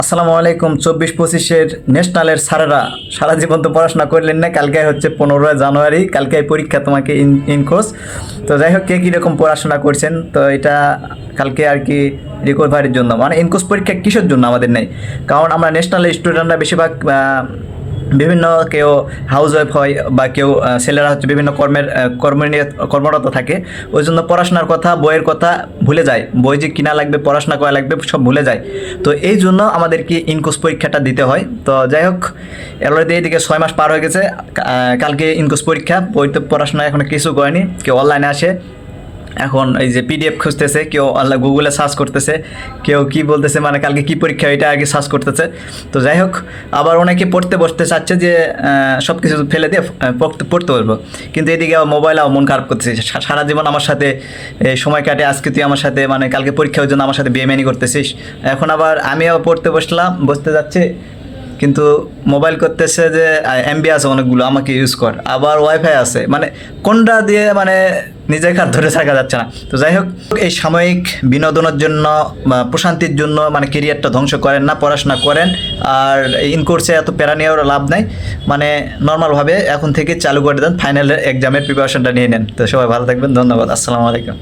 আসসালামু আলাইকুম। 24-25-এর ন্যাশনালের স্যারেরা সারা জীবন তো পড়াশোনা করলেন না, কালকে হচ্ছে 15 জানুয়ারি, কালকে পরীক্ষা তোমাকে ইনকোর্স। তো যাই হোক, কে কীরকম পড়াশোনা করছেন, তো এটা কালকে আর কি রিকভারির জন্য, মানে ইনকোর্স পরীক্ষা কিসের জন্য আমাদের নেই, কারণ আমরা ন্যাশনালের স্টুডেন্টরা বেশিরভাগ বিভিন্ন কেউ হাউস ওয়াইফ হয় বা কেউ ছেলেরা হচ্ছে বিভিন্ন কর্ম নিয়ে কর্মরত থাকে। ওই জন্য পড়াশোনার কথা, বইয়ের কথা ভুলে যায়, বই যে কিনা লাগবে, পড়াশোনা করা লাগবে, সব ভুলে যায়। তো এই জন্য আমাদেরকে ইনকোর্স পরীক্ষাটা দিতে হয়। তো যাই হোক, অলরেডি এদিকে 6 মাস পার হয়ে গেছে, কালকে ইনকোর্স পরীক্ষা। বই তো পড়াশোনা এখনো কিছু করেনি, কেউ অনলাইনে আসে, এখন এই যে পিডিএফ খুঁজতেছে, কেউ আল্লাহ গুগলে সার্চ করতেছে, কেউ কি বলতেছে মানে কালকে কি পরীক্ষা এটা আগে সার্চ করতেছে। তো যাই হোক, আবার অনেকে পড়তে বসতে চাচ্ছে যে সব কিছু ফেলে দিয়ে পড়তে বসবো, কিন্তু এদিকে মোবাইল মন খারাপ করতেছে। সারা জীবন আমার সাথে সময় কাটে, আজকে তুই আমার সাথে মানে কালকে পরীক্ষার জন্য আমার সাথে বেইমানি করতেছিস। এখন আবার আমিও পড়তে বসতে যাচ্ছি, কিন্তু মোবাইল করতেছে যে এমবি আছে অনেকগুলো, আমাকে ইউজ কর, আবার ওয়াইফাই আছে, মানে কোনটা দিয়ে মানে নিজের কাজ ধরে থাকা যাচ্ছে না। তো যাই হোক, এই সাময়িক বিনোদনের জন্য বা প্রশান্তির জন্য মানে কেরিয়ারটা ধ্বংস করেন না, পড়াশোনা করেন। আর ইন কোর্সে এত প্যারা নেওয়ার লাভ নাই, মানে নর্মালভাবে এখন থেকে চালু করে দেন, ফাইনাল এক্সামের প্রিপারেশনটা নিয়ে নেন। তো সবাই ভালো থাকবেন, ধন্যবাদ, আসসালামু আলাইকুম।